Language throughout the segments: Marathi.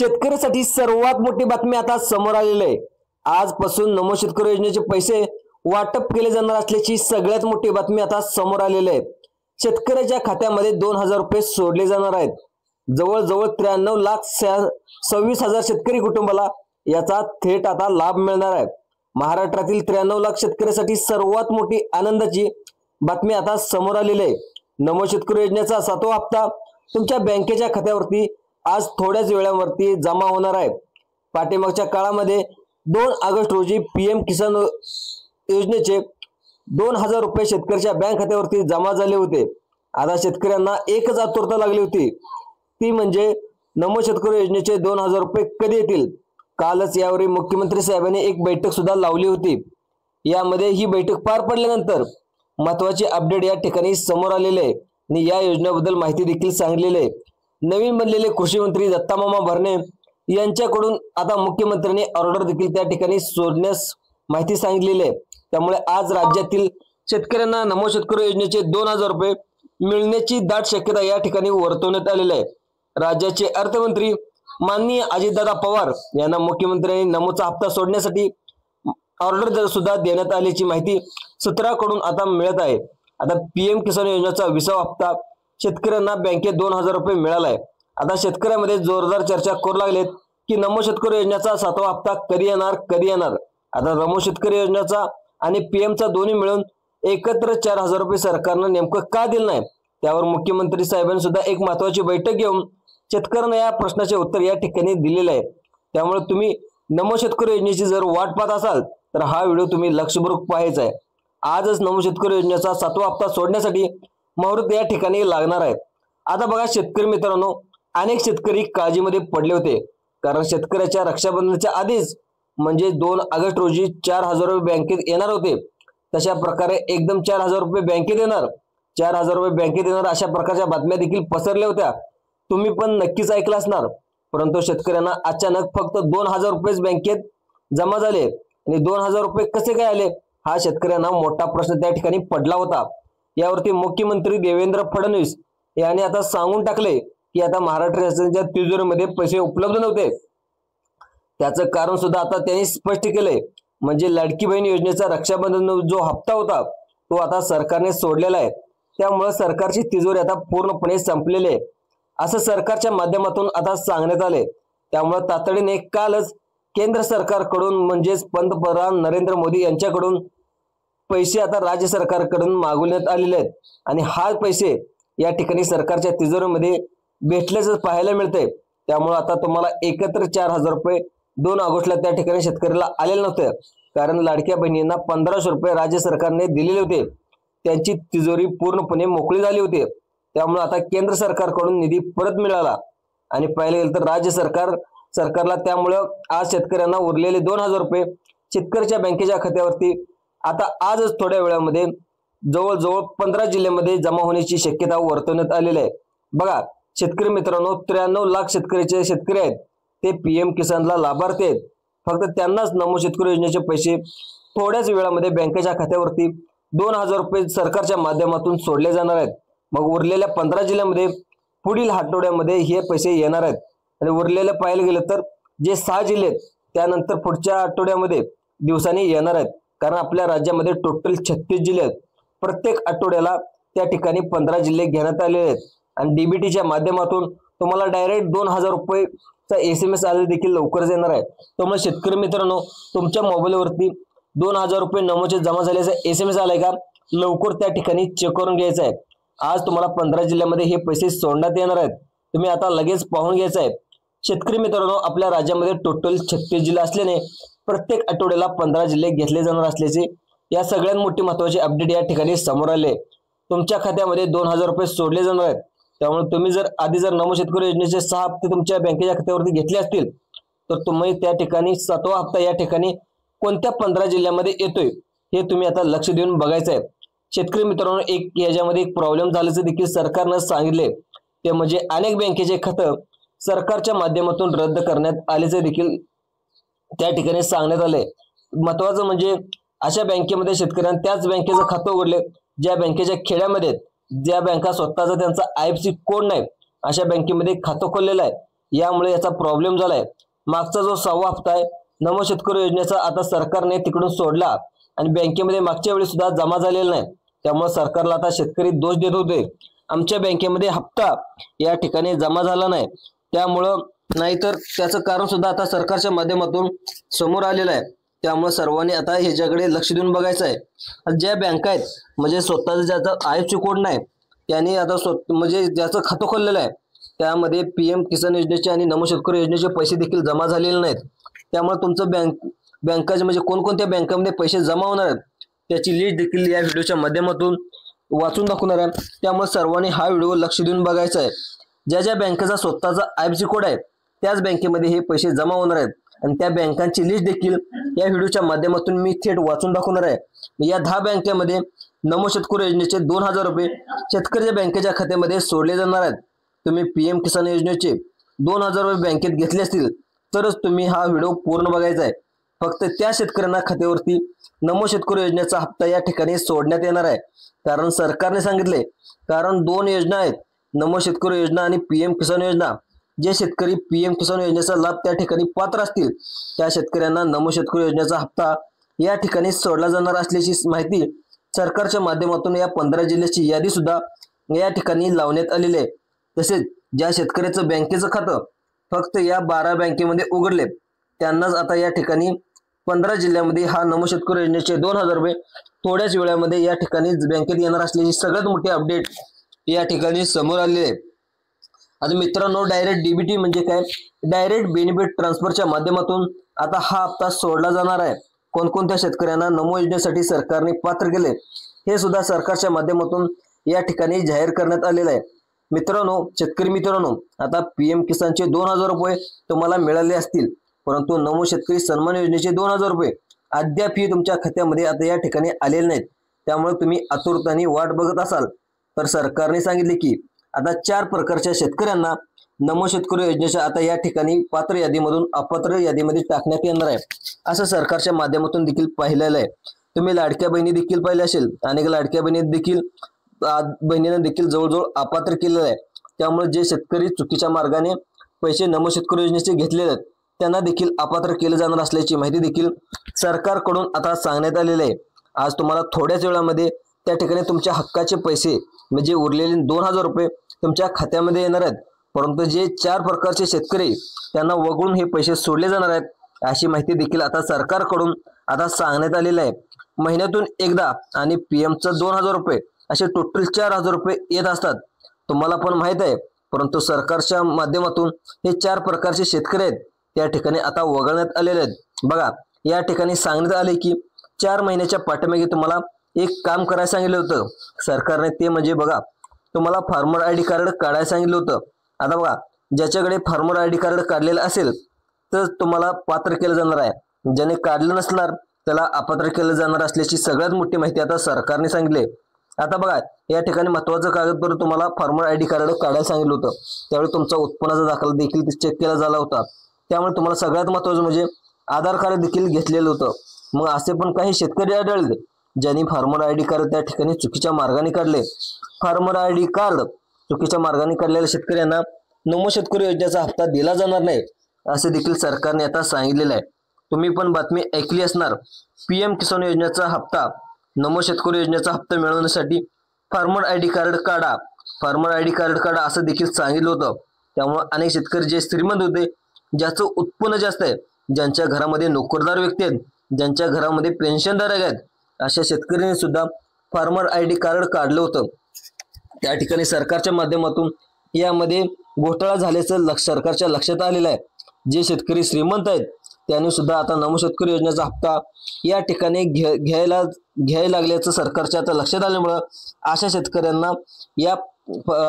शेतकऱ्यासाठी सर्वात मोठी बातमी आता समोर आलेली आहे। आजपासून नमो शेतकरी योजनेचे पैसे वाटप केले जाणार असल्याची सगळ्यात मोठी बातमी आता समोर आलेली आहे। शेतकऱ्याच्या खात्यामध्ये 2000 रुपये सोडले जाणार आहेत। जवळजवळ 93,26,000 शेतकरी कुटुंबाला याचा थेट आता लाभ मिळणार आहे। महाराष्ट्रातील 93 लाख शेतकऱ्यांसाठी सर्वात मोठी आनंदाची बातमी आता समोर आलेली आहे। नमो शेतकरी योजनेचा 7वा हप्ता तुमच्या बँकेच्या खात्यावरती आज थोड्याच वेळावरती जमा होणार आहे। पाठीमागच्या काळामध्ये 2 ऑगस्ट रोजी पीएम किसान योजनेचे 2000 रुपये शेतकऱ्याच्या बँक खात्यावरती जमा झाले होते। आता शेतकऱ्यांना एकच आतुरता लागली होती, ती म्हणजे नमो शेतकरी योजनेचे 2000 रुपये कधी येतील। कालच यावर मुख्यमंत्री साहेबांनी एक बैठक सुद्धा लावली होती। यामध्ये ही बैठक पार पडल्यानंतर महत्त्वाचे अपडेट या ठिकाणी समोर आलेले आहे आणि या योजनेबद्दल माहिती देखील सांगितलेली आहे। नवीन बनलेले कृषी मंत्री दत्तामामा भरणे यांच्याकडून आता मुख्यमंत्र्यांनी ऑर्डर देखील त्या ठिकाणी सोडण्यास माहिती सांगितलेली आहे। त्यामुळे आज राज्यातील शेतकऱ्यांना नमो शेतकरी योजनेचे 2000 रुपये मिळण्याची दाट शक्यता या ठिकाणी वर्तवण्यात आलेली आहे। राज्याचे अर्थमंत्री माननीय अजितदादा पवार यांना मुख्यमंत्र्यांनी नमोचा हप्ता सोडण्यासाठी ऑर्डर सुद्धा देण्यात आल्याची माहिती सूत्रांकडून आता मिळत आहे। आता पीएम किसान योजनेचा 20वा हप्ता शेतकऱ्यांना बँकेत 2000 रुपये मिळालाय। आता शेतकऱ्यांमध्ये जोरदार चर्चा करू लागलेत की नमो शेतकरी योजनेचा 7वा हप्ता कधी येणार। आता नमो शेतकरी योजनेचा आणि पीएमचा दोन्ही मिळून एकत्र 4000 रुपये सरकारनं नेमकं का दिलं नाही, त्यावर मुख्यमंत्री साहेबांनी सुद्धा एक महत्त्वाची बैठक घेऊन शेतकऱ्यांना या प्रश्नाचे उत्तर या ठिकाणी दिलेले आहे। त्यामुळे तुम्ही नमो शेतकरी योजनेची जर वाट पाहत असाल तर हा व्हिडिओ तुम्ही लक्षपूर्वक पाहायचा आहे। आजच नमो शेतकरी योजनेचा 7वा हप्ता सोडण्यासाठी मुहूर्त या ठिकाणी लागणार आहे। आता बघा शेतकरी मित्रांनो, अनेक शेतकरी काळजीमध्ये पडले होते, कारण शेतकऱ्याच्या रक्षाबंधनाच्या आधीच म्हणजे 2 ऑगस्ट रोजी 4000 रुपये बँकेत येणार होते। तशा प्रकारे एकदम 4000 रुपये बँकेत येणार, 4000 रुपये बँकेत येणार अशा प्रकारच्या बातम्या देखील पसरल्या होत्या। तुम्ही पण नक्कीच ऐकलं असणार। परंतु शेतकऱ्यांना अचानक फक्त 2000 रुपये बँकेत जमा झाले आणि 2000 रुपये कसे काय आले, हा शेतकऱ्यांना मोठा प्रश्न त्या ठिकाणी पडला होता। यावरती मुख्यमंत्री देवेंद्र फडणवीस यांनी आता सांगून टाकले की आता महाराष्ट्र शासनाच्या तिजोरीमध्ये पैसे उपलब्ध नव्हते। त्याचं कारण सुद्धा आता त्यांनी स्पष्ट केलंय, म्हणजे लाडकी बहीण योजनेचा रक्षाबंधन जो हप्ता होता तो आता सरकारने सोडलेला आहे। त्यामुळे सरकारची तिजोरी आता पूर्णपणे संपलेली आहे असं सरकारच्या माध्यमातून आता सांगण्यात आले। त्यामुळे तातडीने कालच केंद्र सरकारकडून म्हणजेच पंतप्रधान नरेंद्र मोदी यांच्याकडून पैसे आता राज्य सरकारकडून मागवण्यात आलेले आहेत आणि हा पैसे या ठिकाणी सरकारच्या तिजोरीमध्ये भेटल्याचं पाहायला मिळतंय। त्यामुळे आता तुम्हाला एकत्र 4000 रुपये 2 ऑगस्टला त्या ठिकाणी शेतकऱ्याला आलेले नव्हते, कारण लाडक्या बहिणींना 1500 रुपये राज्य सरकारने दिलेले होते। त्यांची तिजोरी पूर्णपणे मोकळी झाली होती। त्यामुळे आता केंद्र सरकारकडून निधी परत मिळाला आणि पाहिलं गेलं तर राज्य सरकारला त्यामुळे आज शेतकऱ्यांना उरलेले 2000 रुपये शेतकऱ्याच्या बँकेच्या खात्यावरती आता आजच थोड्या वेळामध्ये जवळजवळ 15 जिल्ह्यांमध्ये जमा होण्याची शक्यता वर्तवण्यात आलेली आहे। बघा शेतकरी मित्रांनो, 93 लाख शेतकरी आहेत, ते पीएम किसानला लाभार्थी आहेत। फक्त त्यांनाच नमो शेतकरी योजनेचे पैसे थोड्याच वेळामध्ये बँकेच्या खात्यावरती 2000 रुपये सरकारच्या माध्यमातून सोडले जाणार आहेत। मग उरलेल्या 15 जिल्ह्यांमध्ये पुढील आठवड्यामध्ये हे पैसे येणार आहेत आणि उरलेले पाहायला गेलं तर जे 6 जिल्हे आहेत त्यानंतर पुढच्या आठवड्यामध्ये दिवसांनी येणार आहेत, कारण आपल्या राज्यामध्ये टोटल 36 जिल्हे आहेत। प्रत्येक आठवड्याला त्या ठिकाणी 15 जिल्हे घेण्यात आलेले आहेत आणि डीबीटीच्या माध्यमातून तुम्हाला डायरेक्ट 2000 रुपयेचा SMS आले देखील लवकरच येणार आहे। त्यामुळे शेतकरी मित्रांनो, तुमच्या मोबाईलवरती 2000 रुपये नमोचे जमा झाल्याचा SMS आलाय का, लवकर त्या ठिकाणी चेक करून घ्यायचा आहे। आज तुम्हाला 15 जिल्ह्यामध्ये हे पैसे सोडण्यात येणार आहेत, तुम्ही आता लगेच पाहून घ्यायचं आहे। शेतकरी मित्रांनो, आपल्या राज्यामध्ये टोटल 36 जिल्हे असल्याने प्रत्येक आठवड्याला 15 जिल्हे घेतले जाणार असल्याचे या सगळ्यात मोठी महत्त्वाची अपडेट या ठिकाणी समोर आले। तुमच्या खात्यामध्ये 2000 रुपये सोडले जाणार आहेत। त्यामुळे तुम्ही जर आधी नमो शेतकरी योजनेचे 6 हप्ते तुमच्या बँकेच्या खात्यावरती घेतले असतील तर तुम्ही त्या ठिकाणी 7वा हप्ता या ठिकाणी कोणत्या 15 जिल्ह्यामध्ये येतोय हे तुम्ही आता लक्ष देऊन बघायचं आहे। शेतकरी मित्रांनो, याच्यामध्ये एक प्रॉब्लेम झाल्याचं देखील सरकारनं सांगितले, ते म्हणजे अनेक बँकेचे खातं सरकारच्या माध्यमातून रद्द करण्यात आल्याचे देखील त्या ठिकाणी सांगण्यात आले। महत्त्वाचं म्हणजे अशा बँकेमध्ये शेतकऱ्यांना त्याच बँकेचं खातं उघडले ज्या बँकेच्या खेड्यामध्ये, ज्या बँका स्वतःचा त्यांचा IFSC कोड नाही अशा बँकेमध्ये खातं खोललेलं आहे। यामुळे याचा प्रॉब्लेम झालाय। मागचा जो 6वा हप्ता आहे नमो शेतकरी योजनेचा आता सरकारने तिकडून सोडला आणि बँकेमध्ये मागच्या वेळी सुद्धा जमा झालेला नाही। त्यामुळे सरकारला आता शेतकरी दोष देत होते, आमच्या बँकेमध्ये हप्ता या ठिकाणी जमा झाला नाही, त्यामुळं नाहीतर त्याचं कारण सुद्धा आता सरकारच्या माध्यमातून समोर आलेलं आहे। त्यामुळे सर्वांनी आता ह्याच्याकडे लक्ष देऊन बघायचं आहे। ज्या बँका आहेत म्हणजे स्वतःचा ज्याचा आयएफसी कोड नाही त्यांनी आता म्हणजे ज्याचं खातं खोललेलं आहे त्यामध्ये पीएम किसान योजनेचे आणि नमो शेतकरी योजनेचे पैसे देखील जमा झालेले नाहीत। त्यामुळे तुमचं बँकाचे म्हणजे कोणकोणत्या बँकांमध्ये पैसे जमा होणार आहेत त्याची लिस्ट देखील या व्हिडिओच्या माध्यमातून वाचून दाखवणार आहे। त्यामुळे सर्वांनी हा व्हिडिओ लक्ष देऊन बघायचा आहे। ज्या ज्या बँकेचा स्वतःचा आयएफसी कोड आहे त्याच बँकेमध्ये हे पैसे जमा होणार आहेत आणि त्या बँकांची लिस्ट देखील या व्हिडिओच्या माध्यमातून मी थेट वाचून दाखवणार आहे। या 10 बँकेमध्ये नमो शेतकरी योजनेचे 2000 रुपये शेतकऱ्याच्या बँकेच्या खात्यामध्ये सोडले जाणार आहेत। तुम्ही पीएम किसान योजनेचे 2000 रुपये बँकेत घेतले असतील तरच तुम्ही हा व्हिडिओ पूर्ण बघायचा आहे। फक्त त्या शेतकऱ्यांना खात्यावरती नमो शेतकरी योजनेचा हप्ता या ठिकाणी सोडण्यात येणार आहे। कारण सरकारने सांगितले, कारण 2 योजना आहेत, नमो शेतकरी योजना आणि पीएम किसान योजना। जे शेतकरी पीएम किसान योजनेचा लाभ त्या ठिकाणी पात्र असतील त्या शेतकऱ्यांना नमो शेतकरी योजनेचा हप्ता या ठिकाणी सोडला जाणार असल्याची माहिती सरकारच्या माध्यमातून या 15 जिल्ह्याची यादी सुद्धा या ठिकाणी लावण्यात आलेली आहे। तसेच ज्या शेतकऱ्याचं बँकेचं खातं फक्त या 12 बँकेमध्ये उघडले त्यांनाच आता या ठिकाणी 15 जिल्ह्यामध्ये हा नमो शेतकरी योजनेचे 2000 रुपये थोड्याच वेळामध्ये या ठिकाणी बँकेत येणार असल्याची सगळ्यात मोठी अपडेट या ठिकाणी समोर आलेली आहे। आता मित्रांनो, डायरेक्ट डीबीटी म्हणजे काय, डायरेक्ट बेनिफिट ट्रान्सफरच्या माध्यमातून आता हा हप्ता सोडला जाणार आहे। कोणकोणत्या शेतकऱ्यांना नमो योजनेसाठी सरकारने पात्र केले हे सुद्धा सरकारच्या माध्यमातून या ठिकाणी जाहीर करण्यात आलेलं आहे। मित्रांनो, शेतकरी मित्रांनो, आता पीएम किसानचे 2000 रुपये तुम्हाला मिळाले असतील, परंतु नमो शेतकरी सन्मान योजनेचे 2000 रुपये अद्यापही तुमच्या खात्यामध्ये आता या ठिकाणी आलेले नाहीत। त्यामुळे तुम्ही आतुरतेने वाट बघत असाल तर सरकारने सांगितले की आता 4 प्रकारच्या शेतकऱ्यांना नमो शेतकरी योजनेच्या आता या ठिकाणी पात्र यादीमधून अपात्र यादीमध्ये टाकण्यात येणार आहे, असं सरकारच्या माध्यमातून देखील पाहिलेलं आहे। तुम्ही लाडक्या बहिणी देखील पाहिले असेल, अनेक लाडक्या बहिणीने देखील जवळजवळ अपात्र केलेलं आहे। त्यामुळे जे शेतकरी चुकीच्या मार्गाने पैसे नमो शेतकरी योजनेचे घेतलेले आहेत त्यांना देखील अपात्र केले जाणार असल्याची माहिती देखील सरकारकडून आता सांगण्यात आलेली आहे। आज तुम्हाला थोड्याच वेळामध्ये त्या ठिकाणी तुमच्या हक्काचे पैसे म्हणजे उरलेले 2000 रुपये तुमच्या खात्यामध्ये येणार आहेत, परंतु जे 4 प्रकारचे शेतकरी त्यांना वगळून हे पैसे सोडले जाणार आहेत अशी माहिती देखील आता सरकारकडून आता सांगण्यात आलेलं आहे। महिन्यातून एकदा आणि पीएमचं 2000 रुपये असे टोटल 4000 रुपये येत असतात, तुम्हाला पण माहित आहे। परंतु सरकारच्या माध्यमातून हे 4 प्रकारचे शेतकरी आहेत त्या ठिकाणी आता वगळण्यात आलेले आहेत। बघा, या ठिकाणी सांगण्यात आले की 4 महिन्याच्या पाठीमागे तुम्हाला एक काम करायला सांगितलं होतं सरकारने, ते म्हणजे बघा तुम्हाला फार्मर आयडी कार्ड काढायला सांगितलं होतं। आता बघा, ज्याच्याकडे फार्मर आयडी कार्ड काढलेलं असेल तर तुम्हाला पात्र केलं जाणार आहे, ज्याने काढलं नसणार त्याला अपात्र केलं जाणार असल्याची सगळ्यात मोठी माहिती आता सरकारने सांगितली। आता बघा, या ठिकाणी महत्त्वाचं कागदपत्र तुम्हाला फार्मर आयडी कार्ड काढायला सांगितलं होतं, त्यावेळी तुमचा उत्पन्नाचा दाखला देखील चेक केला झाला होता। त्यामुळे तुम्हाला सगळ्यात महत्त्वाचं म्हणजे आधार कार्ड देखील घेतलेलं होतं। मग असे पण काही शेतकरी आढळले ज्यांनी फार्मर आयडी कार्ड त्या ठिकाणी चुकीच्या मार्गाने काढले। फार्मर आयडी कार्ड चुकीच्या मार्गाने काढलेल्या शेतकऱ्यांना नमो शेतकरी योजनेचा हप्ता दिला जाणार नाही असे देखील सरकारने आता सांगितलेलं आहे। तुम्ही पण बातमी ऐकली असणार, पीएम किसान योजनेचा हप्ता नमो शेतकरी योजनेचा हप्ता मिळवण्यासाठी फार्मर आयडी कार्ड काढा, फार्मर आयडी कार्ड काढा असं देखील सांगितलं होतं। त्यामुळे अनेक शेतकरी जे श्रीमंत होते, ज्याचं उत्पन्न जास्त आहे, ज्यांच्या घरामध्ये नोकरदार व्यक्ती आहेत, ज्यांच्या घरामध्ये पेन्शनधारक आहेत, अशा शेतकऱ्यांनी सुद्धा फार्मर आयडी कार्ड काढलं होतं। त्या ठिकाणी सरकारच्या माध्यमातून यामध्ये घोटाळा झाल्याचं सरकारच्या लक्षात आलेलं आहे। जे शेतकरी श्रीमंत आहेत त्यांनी सुद्धा आता नमो शेतकरी योजनेचा हप्ता या ठिकाणी घ्यायला लागल्याचं सरकारच्या आता लक्षात आल्यामुळं अशा शेतकऱ्यांना या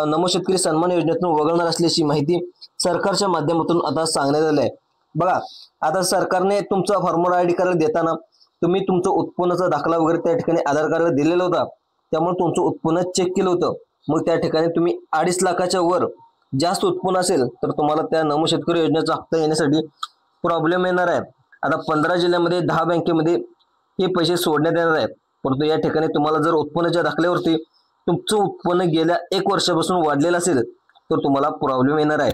नमो शेतकरी सन्मान योजनेतून वगळणार असल्याची माहिती सरकारच्या माध्यमातून आता सांगण्यात आलं आहे। बघा, आता सरकारने तुमचा फार्मर आयडी कार्ड देताना तुम्ही तुमचं उत्पन्नाचा दाखला वगैरे त्या ठिकाणी आधार कार्ड दिलेला होता, त्यामुळे तुमचं उत्पन्न चेक केलं होतं। मग त्या ठिकाणी तुम्ही 2.5 लाखाच्या वर जास्त उत्पन्न असेल तर तुम्हाला त्या नमो शेतकरी योजनेचा हप्ता येण्यासाठी प्रॉब्लेम येणार आहे। आता 15 जिल्ह्यामध्ये 10 बँकेमध्ये हे पैसे सोडण्यात येणार आहेत, परंतु या ठिकाणी तुम्हाला जर उत्पन्नाच्या दाखल्यावरती तुमचं उत्पन्न गेल्या 1 वर्षापासून वाढलेलं असेल तर तुम्हाला प्रॉब्लेम येणार आहे।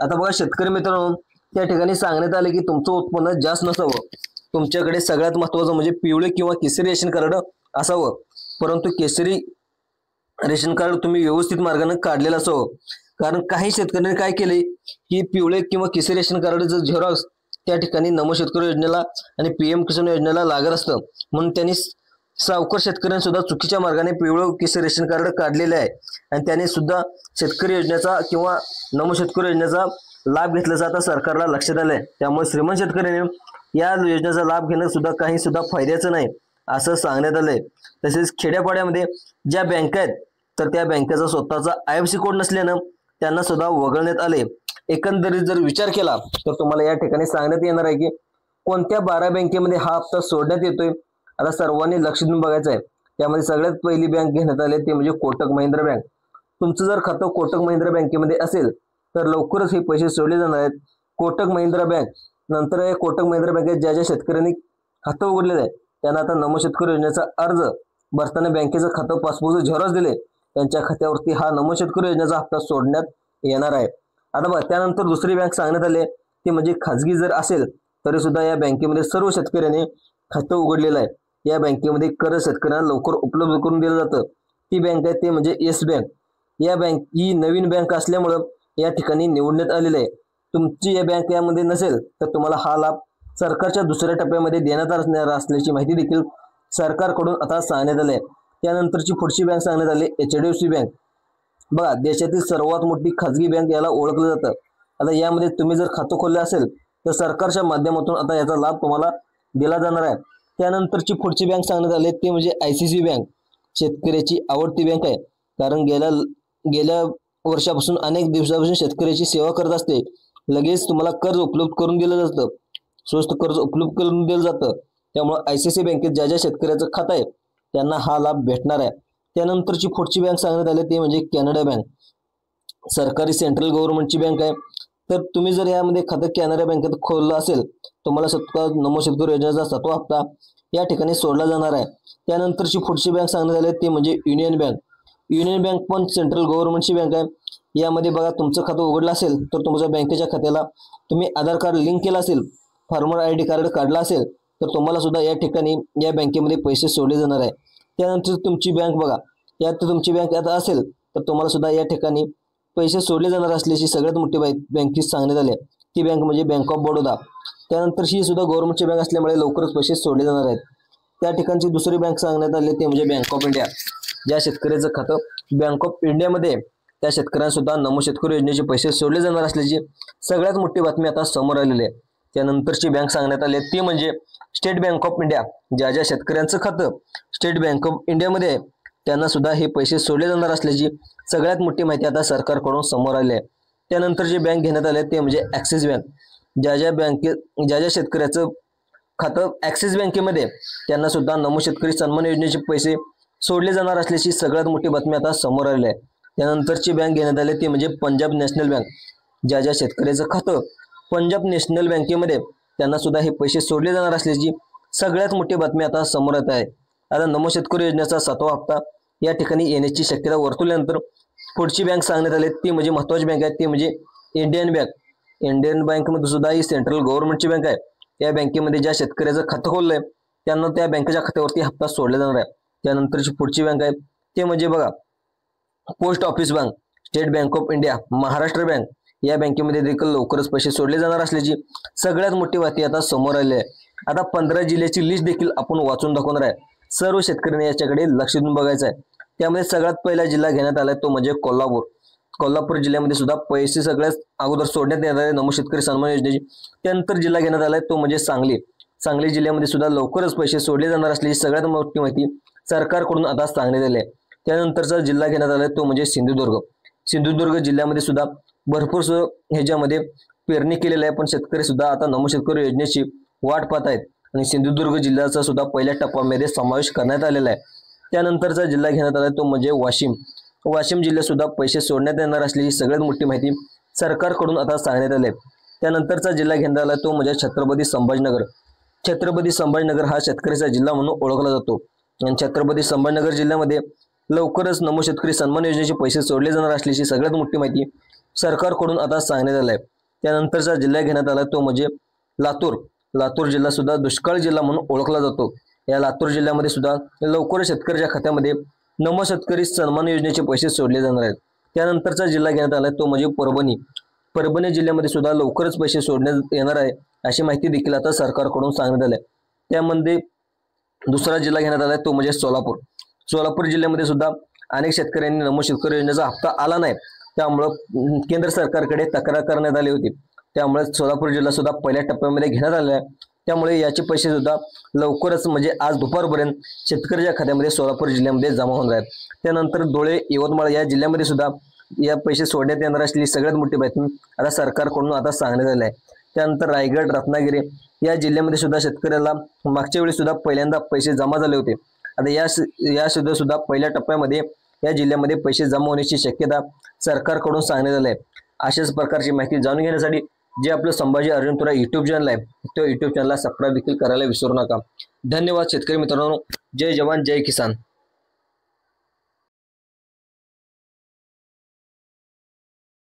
आता बघा शेतकरी मित्रांनो, त्या ठिकाणी सांगण्यात आले की तुमचं उत्पन्न जास्त नसावं, तुमच्याकडे सगळ्यात महत्त्वाचं म्हणजे पिवळे किंवा केसरी रेशन कार्ड असावं, परंतु केसरी रेशन कार्ड तुम्ही व्यवस्थित मार्गाने काढलेलं असावं. कारण काही शेतकऱ्यांनी काय केले की पिवळे किंवा केसरी रेशन कार्डचं झेरॉक्स त्या ठिकाणी नमो शेतकरी योजनेला आणि पीएम किसान योजनेला लागत असतं, म्हणून त्यांनी सावकार शेतकऱ्यांनी सुद्धा चुकीच्या मार्गाने पिवळे केसरी रेशन कार्ड काढलेले आहे आणि त्याने सुद्धा शेतकरी योजनेचा किंवा नमो शेतकरी योजनेचा लाभ घेतल्याचा आता सरकारला लक्षात आलंय. त्यामुळे श्रीमंत शेतकऱ्यांनी या योजनेचा लाभ घेणं सुद्धा काही सुद्धा फायद्याचं नाही असं सांगण्यात आलंय. तसेच खेड्यापाड्यामध्ये ज्या बँका आहेत तर त्या बँकेचा स्वतःचा IFSC कोड नसल्यानं त्यांना सुद्धा वगळण्यात आले. एकंदरीत जर विचार केला तर तुम्हाला या ठिकाणी सांगण्यात येणार आहे की कोणत्या 12 बँकेमध्ये हा हप्ता सोडण्यात येतोय. आता सर्वांनी लक्ष देऊन बघायचं आहे. त्यामध्ये सगळ्यात पहिली बँक घेण्यात आली ते म्हणजे कोटक महिंद्रा बँक. तुमचं जर खातं कोटक महिंद्रा बँकेमध्ये असेल तर लवकरच हे पैसे सोडले जाणार आहेत. कोटक महिंद्रा बँक नंतर हे कोटक महिंद्रा बँकेत ज्या ज्या शेतकऱ्यांनी खातं उघडलेलं आहे त्यांना आता नमो शेतकरी योजनेचा अर्ज भरताना बँकेचं खातं पासबुकचं झेरॉक्स दिले त्यांच्या खात्यावरती हा नमो शेतकरी योजनेचा हप्ता सोडण्यात येणार आहे. आता बघा त्यानंतर दुसरी बँक सांगण्यात आली ती म्हणजे खाजगी जर असेल तरी सुद्धा या बँकेमध्ये सर्व शेतकऱ्यांनी खातं उघडलेलं आहे. या बँकेमध्ये कर्ज शेतकऱ्यांना लवकर उपलब्ध करून दिलं जातं. ती बँक आहे ते म्हणजे येस बँक. या बँक ही नवीन बँक असल्यामुळं या ठिकाणी निवडण्यात आलेलं आहे. तुमची या बँक यामध्ये नसेल तर तुम्हाला हा लाभ सरकारच्या दुसऱ्या टप्प्यामध्ये देण्यात येणार असल्याची माहिती देखील सरकारकडून आता सांगण्यात आली आहे. त्यानंतरची पुढची बँक सांगण्यात आली HDFC बँक. बघा देशातील सर्वात मोठी खाजगी बँक याला ओळखलं जातं. आता यामध्ये तुम्ही जर खातं खोलले असेल तर सरकारच्या माध्यमातून आता याचा लाभ तुम्हाला दिला जाणार आहे. त्यानंतरची पुढची बँक सांगण्यात आली ते म्हणजे ICICI बँक. शेतकऱ्याची आवडती बँक आहे कारण गेल्या वर्षापासून अनेक दिवसापासून शेतकऱ्याची सेवा करत असते. लगेच तुम्हाला कर्ज उपलब्ध करून दिलं जातं, स्वस्त कर्ज उपलब्ध करून दिलं जातं. त्यामुळे ICICI बँकेत ज्या ज्या शेतकऱ्याचं खातं आहे त्यांना हा लाभ भेटणार आहे. त्यानंतरची पुढची बँक सांगण्यात आली ते म्हणजे कॅनडा बँक. सरकारी सेंट्रल गव्हर्नमेंटची बँक आहे. तर तुम्ही जर यामध्ये खातं कॅनडा बँकेत खोललं असेल तुम्हाला नमो शेतकरी योजनेचा 7वा हप्ता या ठिकाणी सोडला जाणार आहे. त्यानंतरची पुढची बँक सांगण्यात आली ते म्हणजे युनियन बँक. युनियन बँक पण सेंट्रल गव्हर्नमेंटची बँक आहे. यामध्ये बघा तुमचं खातं उघडलं असेल तर तुमच्या बँकेच्या खात्याला तुम्ही आधार कार्ड लिंक केलं असेल, फार्मर ID कार्ड काढला असेल तर तुम्हाला सुद्धा या ठिकाणी या बँकेमध्ये पैसे सोडले जाणार आहे. त्यानंतर तुमची बँक बघा यात तुमची बँक आता असेल तर तुम्हाला सुद्धा या ठिकाणी पैसे सोडले जाणार असल्याची सगळ्यात मोठी बँकेत सांगण्यात आली. ती बँक म्हणजे बँक ऑफ बडोदा. त्यानंतर ही सुद्धा गव्हर्नमेंटची बँक असल्यामुळे लवकरच पैसे सोडले जाणार आहेत. त्या ठिकाणची दुसरी बँक सांगण्यात आली ते म्हणजे बँक ऑफ इंडिया. ज्या शेतकऱ्याचं खातं बँक ऑफ इंडियामध्ये त्या शेतकऱ्यांना सुद्धा नमो शेतकरी योजनेचे पैसे सोडले जाणार असल्याची सगळ्यात मोठी बातमी आता समोर आलेली आहे. त्यानंतरची बँक सांगण्यात आली ती म्हणजे स्टेट बँक ऑफ इंडिया. ज्या ज्या शेतकऱ्यांचं खातं स्टेट बँक ऑफ इंडियामध्ये त्यांना सुद्धा हे पैसे सोडले जाणार असल्याची सगळ्यात मोठी माहिती आता सरकारकडून समोर आली आहे. त्यानंतर जे बँक घेण्यात आले ते म्हणजे ॲक्सिस बँक. ज्या ज्या शेतकऱ्याचं खातं ॲक्सिस बँकेमध्ये त्यांना सुद्धा नमो शेतकरी सन्मान योजनेचे पैसे सोडले जाणार असल्याची सगळ्यात मोठी बातमी आता समोर आली आहे. त्यानंतरची बँक घेण्यात आली ती म्हणजे पंजाब नॅशनल बँक. ज्या ज्या शेतकऱ्याचं खातं पंजाब नॅशनल बँकेमध्ये त्यांना सुद्धा हे पैसे सोडले जाणार असल्याची सगळ्यात मोठी बातमी आता समोर येत आहे. आता नमो शेतकरी योजनेचा 7वा हप्ता या ठिकाणी येण्याची शक्यता वर्तवल्यानंतर पुढची बँक सांगण्यात आली ती म्हणजे महत्त्वाची बँक आहे ती म्हणजे इंडियन बँक. इंडियन बँकमध्ये सुद्धा ही सेंट्रल गव्हर्नमेंटची बँक आहे. या बँकेमध्ये ज्या शेतकऱ्याचं खातं खोललंय त्यांना त्या बँकेच्या खात्यावरती हप्ता सोडला जाणार आहे. त्यानंतरची पुढची बँक आहे ते म्हणजे बघा post office bank. State bank of India, Maharashtra bank या बँकेमध्ये देखील लवकरच पैसे सोडले जाणार असल्याची सगळ्यात मोठी बातमी आता समोर आली आहे. आता 15 जिल्ह्याची लिस्ट देखील आपण वाचून दाखवणार आहे. सर्व शेतकऱ्यांनी याच्याकडे लक्ष देऊन बघायचं आहे. त्यामध्ये सगळ्यात पहिला जिल्हा घेण्यात आलाय तो म्हणजे कोल्हापूर. कोल्हापूर जिल्ह्यामध्ये सुद्धा पैसे सगळ्यात अगोदर सोडण्यात येणार आहे नमो शेतकरी सन्मान योजनेची. त्यानंतर जिल्हा घेण्यात आलाय तो म्हणजे सांगली. सांगली जिल्ह्यामध्ये सुद्धा लवकरच पैसे सोडले जाणार असल्याची सगळ्यात मोठी माहिती सरकारकडून आता सांगण्यात आली आहे. त्यानंतरचा जिल्हा घेण्यात आलाय तो म्हणजे सिंधुदुर्ग. सिंधुदुर्ग जिल्ह्यामध्ये सुद्धा भरपूर ह्याच्यामध्ये पेरणी केलेली आहे पण शेतकरी सुद्धा आता नमो शेतकरी योजनेची वाट पाहत आहेत आणि सिंधुदुर्ग जिल्ह्याचा सुद्धा पहिल्या टप्प्यामध्ये समावेश करण्यात आलेला आहे. त्यानंतरचा जिल्हा घेण्यात आला तो म्हणजे वाशिम. वाशिम जिल्ह्यात सुद्धा पैसे सोडण्यात येणार असल्याची सगळ्यात मोठी माहिती सरकारकडून आता सांगण्यात आली आहे. त्यानंतरचा जिल्हा घेण्यात आला तो म्हणजे छत्रपती संभाजीनगर. छत्रपती संभाजीनगर हा शेतकऱ्याचा जिल्हा म्हणून ओळखला जातो आणि छत्रपती संभाजीनगर जिल्ह्यामध्ये लवकरच नमो शेतकरी सन्मान योजनेचे पैसे सोडले जाणार असल्याची सगळ्यात मोठी माहिती सरकारकडून आता सांगण्यात आली आहे. त्यानंतरचा जिल्हा घेण्यात आला तो म्हणजे लातूर. लातूर जिल्हा सुद्धा दुष्काळ जिल्हा म्हणून ओळखला जातो. या लातूर जिल्ह्यामध्ये सुद्धा लवकरच शेतकऱ्याच्या खात्यामध्ये नमो शेतकरी सन्मान योजनेचे पैसे सोडले जाणार आहेत. त्यानंतरचा जिल्हा घेण्यात आला तो म्हणजे परभणी. परभणी जिल्ह्यामध्ये सुद्धा लवकरच पैसे सोडण्यात येणार आहे अशी माहिती देखील आता सरकारकडून सांगण्यात आली आहे. त्यामध्ये दुसरा जिल्हा घेण्यात आला तो म्हणजे सोलापूर. सोलापूर जिल्ह्यामध्ये सुद्धा अनेक शेतकऱ्यांनी नमो शेतकरी योजनेचा हप्ता आला नाही, त्यामुळं केंद्र सरकारकडे तक्रार करण्यात आली होती. त्यामुळे सोलापूर जिल्हा सुद्धा पहिल्या टप्प्यामध्ये घेण्यात आलेला आहे. त्यामुळे याचे पैसे सुद्धा लवकरच म्हणजे आज दुपारपर्यंत शेतकऱ्याच्या खात्यामध्ये सोलापूर जिल्ह्यामध्ये जमा होणार आहेत. त्यानंतर धुळे, यवतमाळ या जिल्ह्यामध्ये सुद्धा या पैसे सोडण्यात येणार असलेली सगळ्यात मोठी बातमी आता सरकारकडून आता सांगण्यात आली आहे. त्यानंतर रायगड, रत्नागिरी या जिल्ह्यामध्ये सुद्धा शेतकऱ्याला मागच्या वेळी सुद्धा पहिल्यांदा पैसे जमा झाले होते. आता या सुद्धा पहिल्या टप्प्यामध्ये या जिल्ह्यामध्ये पैसे जमा होण्याची शक्यता सरकारकडून सांगण्यात आली आहे. अशाच प्रकारची माहिती जाणून घेण्यासाठी जे आपलं संभाजी अर्जुन तुरा युट्यूब चॅनल आहे तो युट्यूब चॅनलला सबस्क्राईब देखील करायला विसरू नका. धन्यवाद शेतकरी मित्रांनो. जय जवान जय किसान.